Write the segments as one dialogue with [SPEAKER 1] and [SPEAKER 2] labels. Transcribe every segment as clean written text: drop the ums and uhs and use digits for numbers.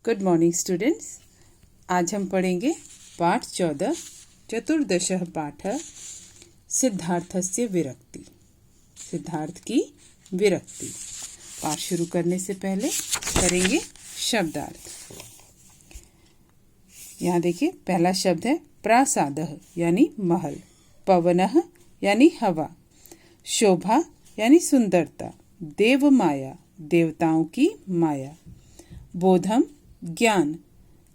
[SPEAKER 1] Good morning students. आज हम पढ़ेंगे पाठ 14 चतुर्दशः पाठ सिद्धार्थस्य विरक्ति। सिद्धार्थ की विरक्ति। पाठ शुरू करने से पहले करेंगे शब्दार्थ। यहाँ देखिए, पहला शब्द है प्रासादः यानी महल, पवनः यानी हवा, शोभा यानी सुंदरता, देव माया देवताओं की माया, बोधम ज्ञान,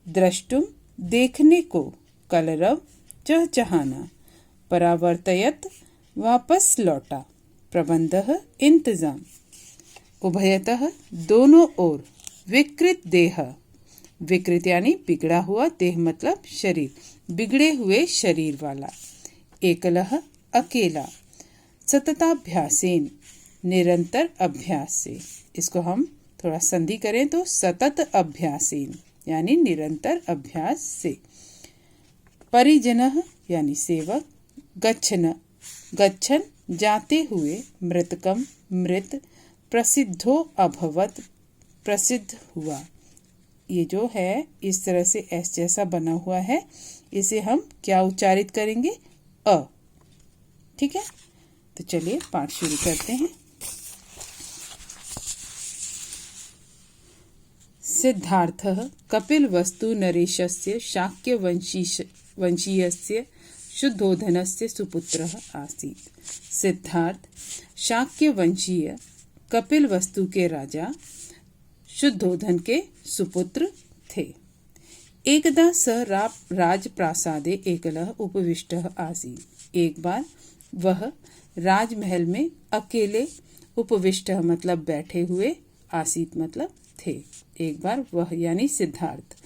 [SPEAKER 1] द्रष्टुम देखने को, कलरव चहचहाना, परावर्तयत वापस लौटा, प्रबंधः इंतजाम, उभयतः दोनों ओर, विकृत देह, विकृत यानी बिगड़ा हुआ, देह मतलब शरीर, बिगड़े हुए शरीर वाला, एकलः अकेला, सतताभ्यासेन निरंतर अभ्यास से। इसको हम थोड़ा संधि करें तो सतत अभ्यासेन यानी निरंतर अभ्यास से। परिजनः यानी सेवक, गच्छन जाते हुए, मृतकम मृत, प्रसिद्धो अभवत प्रसिद्ध हुआ। ये जो है इस तरह से एस जैसा बना हुआ है, इसे हम क्या उच्चारित करेंगे? अ। ठीक है, तो चलिए पाठ शुरू करते हैं। सिद्धार्थः कपिलवस्तु नरेशस्य शाक्यवंशीयस्य शुद्धोधनस्य सुपुत्रः आसीत्। सिद्धार्थ शाक्यवंशीय कपिलवस्तु के राजा शुद्धोधन के सुपुत्र थे। एकदा स राजप्रासादे एकलः उपविष्टः आसीत्। एक बार वह राजमहल में अकेले, उपविष्टः मतलब बैठे हुए, आसीत् मतलब थे। एक बार वह यानी सिद्धार्थ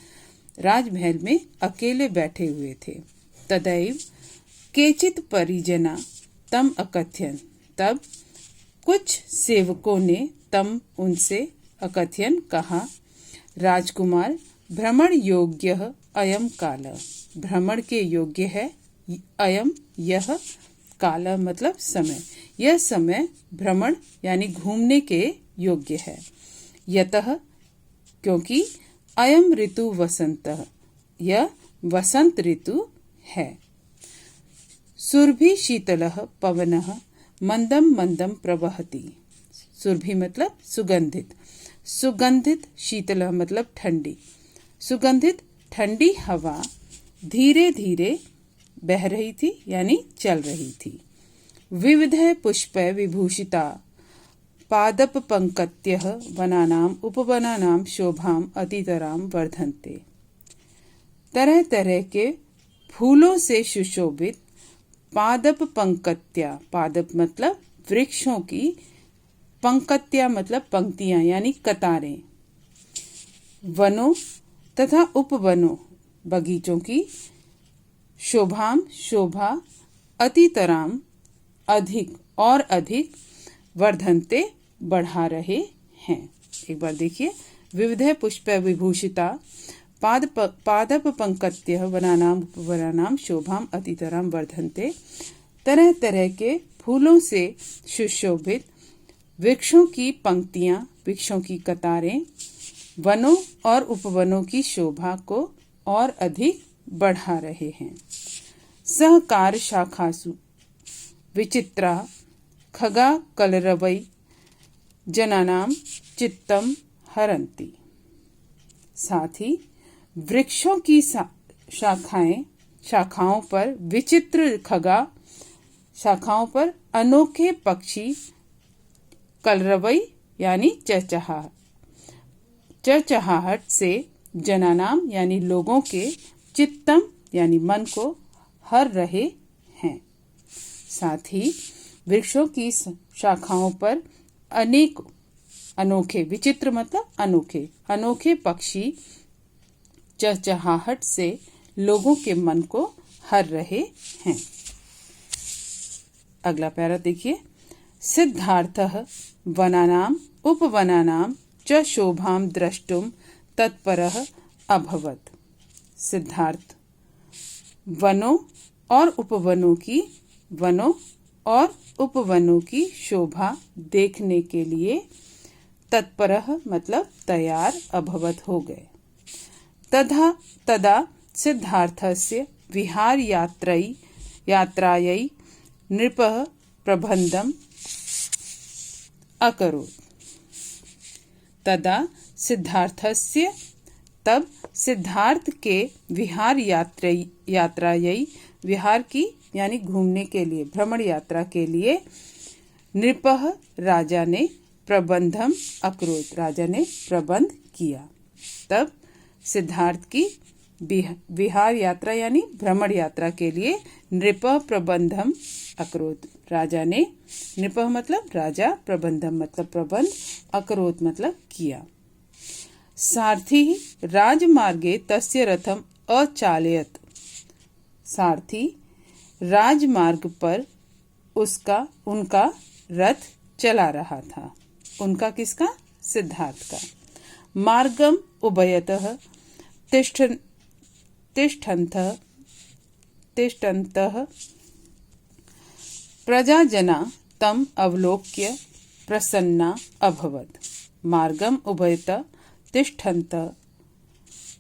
[SPEAKER 1] राजमहल में अकेले बैठे हुए थे। तदैव केचित् परिजना तम अकथयन्, तब कुछ सेवकों ने तम उनसे अकथयन कहा, राजकुमार भ्रमण योग्य अयम काल, भ्रमण के योग्य है अयम यह, काल मतलब समय, यह समय भ्रमण यानी घूमने के योग्य है। यतः क्योंकि अयम ऋतु वसंतः, यह वसंत ऋतु है। सुरभि शीतलः पवनः मंदम मंदम प्रवहति, सुरभि मतलब सुगंधित, सुगंधित शीतलः मतलब ठंडी, सुगंधित ठंडी हवा धीरे धीरे बह रही थी यानी चल रही थी। विविधः पुष्पै विभूषिता पादप पंकत्यः वनानाम उपवनानाम शोभाम अतितरां वर्धन्ते, तरह तरह के फूलों से सुशोभित पादप पंकत्या, पादप मतलब वृक्षों की, पंकत्या मतलब पंक्तियां यानी कतारें, वनों तथा उपवनों बगीचों की, शोभाम शोभा, अतितरां अधिक और अधिक, वर्धन्ते बढ़ा रहे हैं। एक बार देखिए, विविध पुष्प विभूषिता पादप पंकत्यः वनानाम उपवनानाम शोभाम अतितरां वर्धन्ते, तरह तरह के फूलों से सुशोभित वृक्षों की पंक्तियां, वृक्षों की कतारें, वनों और उपवनों की शोभा को और अधिक बढ़ा रहे हैं। सहकार शाखासु विचित्रा खगा कलरवै जनानाम चित्तम हरन्ति, साथ ही वृक्षों की शाखाओं पर विचित्र खगा, शाखाओं पर अनोखे पक्षी, कलरवै यानी चहचहाहट से, जनानाम यानी लोगों के, चित्तम यानी मन को, हर रहे हैं। साथ ही वृक्षों की शाखाओं पर अनेक अनोखे, विचित्र मतलब अनोखे, अनोखे पक्षी चहचहाहट से लोगों के मन को हर रहे हैं। अगला पैरा देखिए, सिद्धार्थः वनानाम उपवनानाम च शोभाम द्रष्टुम तत्परः अभवत्। सिद्धार्थ वनों और उपवनों की, वनों और उपवनों की शोभा देखने के लिए तत्परः मतलब तैयार, अभवत हो गए। तदा सिद्धार्थस्य यात्रायै नृपः प्रबन्धम् अकरोत्। तदा सिद्धार्थस्य, तब सिद्धार्थ के यात्रायै, विहार की यानी घूमने के लिए, भ्रमण यात्रा के लिए, नृपः राजा ने, प्रबंधम अकरोत् राजा ने प्रबंध किया। तब सिद्धार्थ की विहार यात्रा यानी भ्रमण यात्रा के लिए नृपः प्रबंधम अकरोत् राजा ने, नृपः मतलब राजा, प्रबंधम मतलब प्रबंध, अकरोत् मतलब किया। सारथी राजमार्गे तस्य रथम अचालयत। सारथी राजमार्ग पर उनका रथ चला रहा था। उनका किसका? सिद्धार्थ का। मार्गम उभयतः तिष्ठन्तः प्रजाजना तम अवलोक्य प्रसन्ना अभवत्। मार्गम उभयतः तिष्ठन्तः,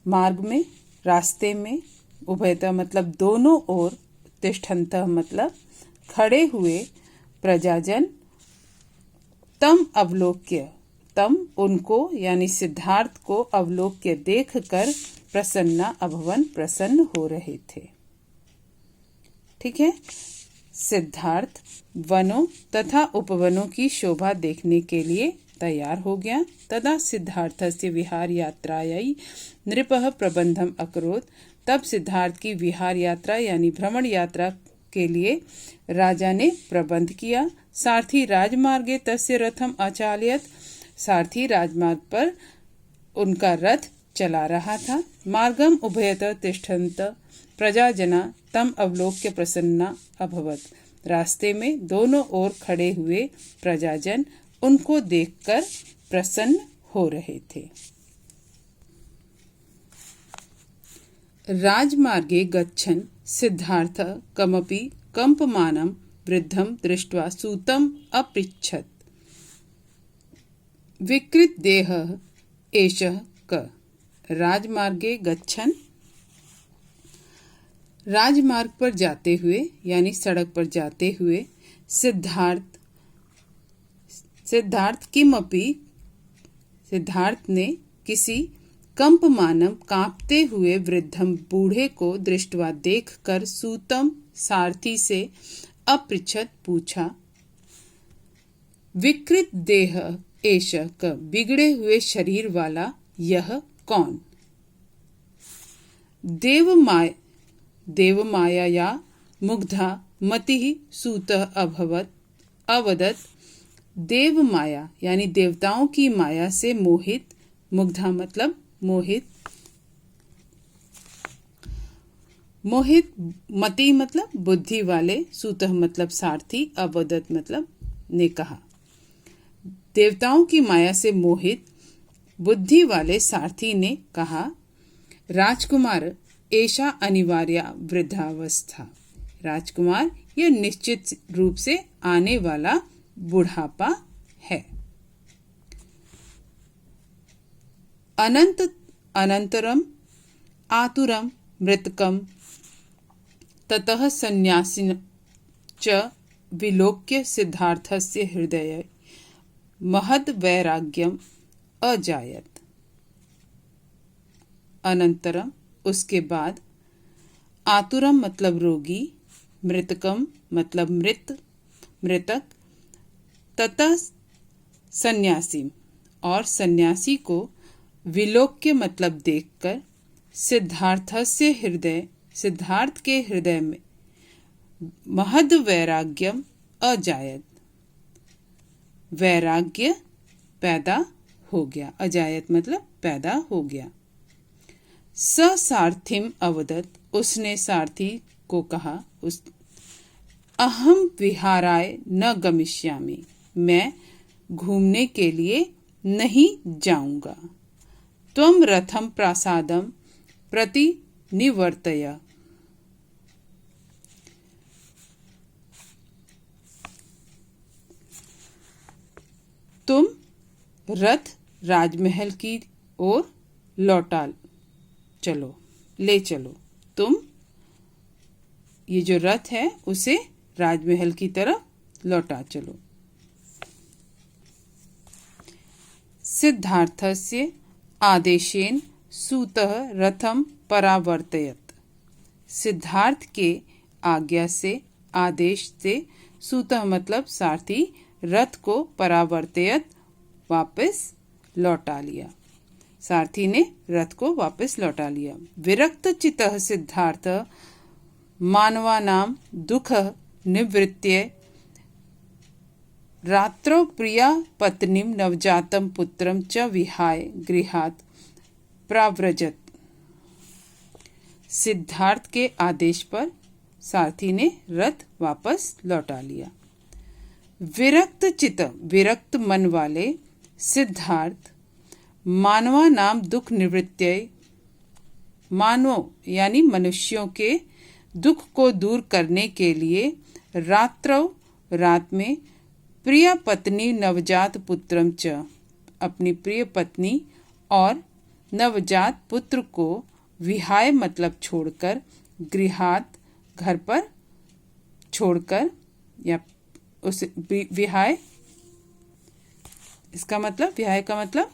[SPEAKER 1] मार्ग में, रास्ते में, उभयतः मतलब दोनों ओर, तिष्ठन्तः मतलब खड़े हुए, प्रजाजन, तम अवलोक्य, तम उनको यानी सिद्धार्थ को, अवलोक्य देखकर, प्रसन्ना अभवन प्रसन्न हो रहे थे। ठीक है। सिद्धार्थ वनों तथा उपवनों की शोभा देखने के लिए तैयार हो गया। तदा सिद्धार्थस्य विहार यात्रायै नृपः प्रबंधम अकरोत्। तब सिद्धार्थ की विहार यात्रा यानी भ्रमण यात्रा के लिए राजा ने प्रबंध किया। सारथी राजमार्गे तस्य रथम अचालयत। सारथी राजमार्ग पर उनका रथ चला रहा था। मार्गम उभयतः तिष्ठन्तः प्रजाजना तम अवलोक्य प्रसन्ना अभवत्। रास्ते में दोनों ओर खड़े हुए प्रजाजन उनको देखकर प्रसन्न हो रहे थे। राजमार्गे गच्छन् सिद्धार्थः कमपि कम्पमानं वृद्धं दृष्ट्वा सूतम् अपृच्छत्, विकृतदेहः एषः कः? राजमार्गे गच्छन्, राजमार्ग पर जाते हुए यानी सड़क पर जाते हुए, सिद्धार्थ ने किसी कंपमानम कांपते हुए वृद्धम बूढ़े को दृष्टवा देखकर सूतम सारथी से अपृच्छत पूछा, विकृत देह एष क? बिगड़े हुए शरीर वाला यह कौन? देवमाया मुग्धा मतिः सूतः अवदत्। देव माया यानी देवताओं की माया से मोहित, मुग्धा मतलब मोहित, मति मतलब बुद्धि वाले, सूतः मतलब सारथी, अवदत् मतलब ने कहा। देवताओं की माया से मोहित बुद्धि वाले सारथी ने कहा, राजकुमार ऐसा अनिवार्य वृद्धावस्था। राजकुमार यह निश्चित रूप से आने वाला बुढ़ापा है। अनंतरम आतुरम मृतकम ततः सन्यासिन च विलोक्य सिद्धार्थस्य हृदये महद वैराग्यम अजायत। अनंतरम उसके बाद, आतुरम मतलब रोगी, मृतकम मतलब मृतक, ततः सन्यासी और सन्यासी को, विलोक्य मतलब देखकर, सिद्धार्थ के हृदय में महद वैराग्यम अजायत, वैराग्य पैदा हो गया, अजायत मतलब पैदा हो गया। स सारथिम अवदत्, उसने सारथी को कहा, अहम विहाराय न गमिष्यामि, मैं घूमने के लिए नहीं जाऊंगा। त्वं रथम प्रासादम प्रति निवर्तय। तुम रथ राजमहल की ओर लौटा चलो, ले चलो, तुम ये जो रथ है उसे राजमहल की तरफ लौटा चलो। सिद्धार्थस्य आदेशेन सूतः रथम परावर्तयत्। सिद्धार्थ के आज्ञा से, आदेश से, सूतः मतलब सारथी, रथ को परावर्तयत् वापस लौटा लिया। सारथी ने रथ को वापस लौटा लिया। विरक्त चित्तः सिद्धार्थ मानवानां दुःख निवृत्य रात्रौ प्रिया पत्नीं नवजातं पुत्रं च विहाय गृहात् प्राव्रजत्। सिद्धार्थ के आदेश पर सारथी ने रथ वापस लौटा लिया। विरक्त चित्त, विरक्त मन वाले सिद्धार्थ मानवा नाम दुख निवृत्य, मानव यानी मनुष्यों के दुख को दूर करने के लिए रात्रौ, रात में, प्रिय पत्नी नवजात पुत्रम च, अपनी प्रिय पत्नी और नवजात पुत्र को विहाय मतलब छोड़कर, गृहात घर पर छोड़कर, या उस विहाय, इसका मतलब, विहाय का मतलब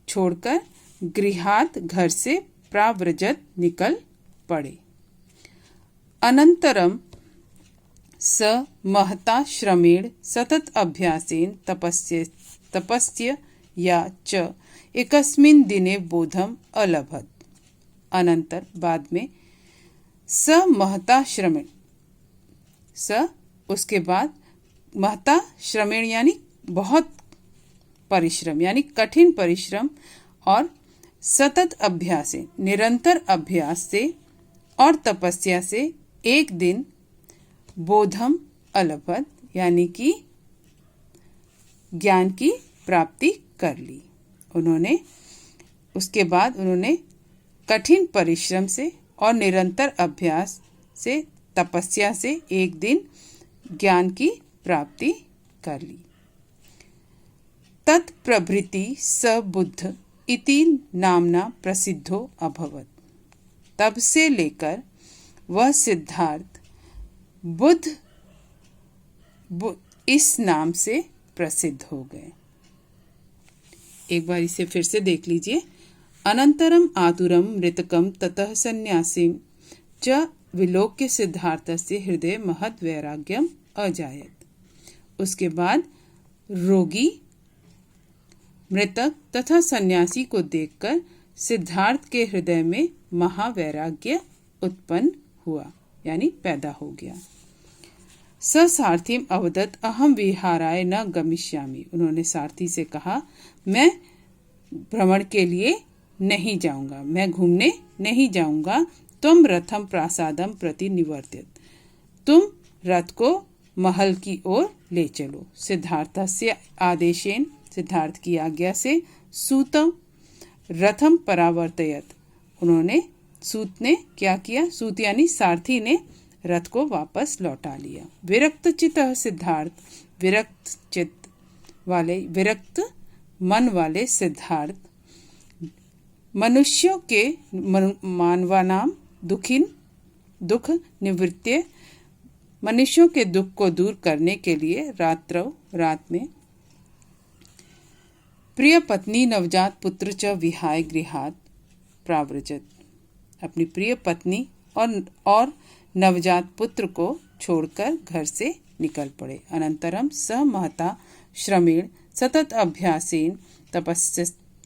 [SPEAKER 1] छोड़कर, गृहात घर से, प्राव्रजत निकल पड़े। अनंतरम स महता श्रमेण सतत अभ्यासेन तपस्य या च एकस्मिन् दिने बोधम अलभत। अनंतर बाद में, स महता श्रमेण, स उसके बाद, महता श्रमेण यानी बहुत परिश्रम, यानी कठिन परिश्रम, और सतत अभ्यास से, निरंतर अभ्यास से, और तपस्या से एक दिन बोधम अलभत यानी कि ज्ञान की प्राप्ति कर ली। उन्होंने उसके बाद उन्होंने कठिन परिश्रम से और निरंतर अभ्यास से, तपस्या से एक दिन ज्ञान की प्राप्ति कर ली। तत्प्रभृति स बुद्ध इति नामना प्रसिद्धो अभवत। तब से लेकर वह सिद्धार्थ बुद्ध इस नाम से प्रसिद्ध हो गए। एक बार इसे फिर से देख लीजिए। अनंतरम आतुरम मृतकम ततः सन्यासीम च विलोक्य सिद्धार्थस्य हृदय महत् वैराग्यम अजायत। उसके बाद रोगी, मृतक तथा सन्यासी को देखकर सिद्धार्थ के हृदय में महावैराग्य उत्पन्न हुआ, यानी पैदा हो गया। स सारथिम अवदत् अहम विहाराय न गमिष्यामि। उन्होंने सारथी से कहा, मैं भ्रमण के लिए नहीं जाऊंगा, मैं घूमने नहीं जाऊंगा। तुम रथम प्रासादम प्रति निवर्तित, तुम रथ को महल की ओर ले चलो। सिद्धार्थस्य आदेशेन, सिद्धार्थ की आज्ञा से, सूतम रथम परावर्तयत, उन्होंने, सूत ने क्या किया, सूत यानी सारथी ने रथ को वापस लौटा लिया। विरक्त चित्त सिद्धार्थ, विरक्त चित्त वाले, विरक्त मन वाले सिद्धार्थ मनुष्यों के मानवानाम दुख निवृत्य, मनुष्यों के दुख को दूर करने के लिए रात्रौ, रात में, प्रिय पत्नी नवजात पुत्र च विहाय गृहात् प्राव्रजत, अपनी प्रिय पत्नी और नवजात पुत्र को छोड़कर घर से निकल पड़े। अनंतरम स महता श्रमेण सतत अभ्यासेन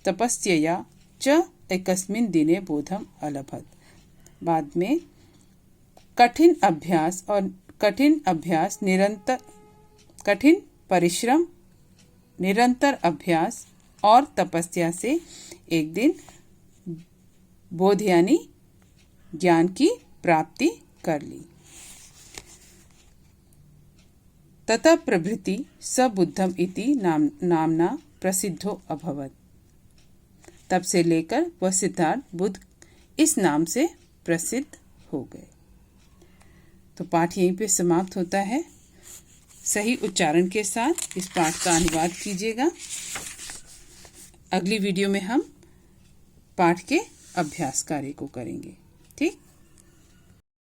[SPEAKER 1] तपस्यया च एकस्मिन् दिने बोधम अलभत। बाद में कठिन अभ्यास, कठिन परिश्रम, निरंतर अभ्यास और तपस्या से एक दिन बोध यानी ज्ञान की प्राप्ति कर ली। ततः प्रभृति स बुद्धम इति नामना प्रसिद्धो अभवत। तब से लेकर वह सिद्धार्थ बुद्ध इस नाम से प्रसिद्ध हो गए। तो पाठ यहीं पे समाप्त होता है। सही उच्चारण के साथ इस पाठ का अनुवाद कीजिएगा। अगली वीडियो में हम पाठ के अभ्यास कार्य को करेंगे। ठीक।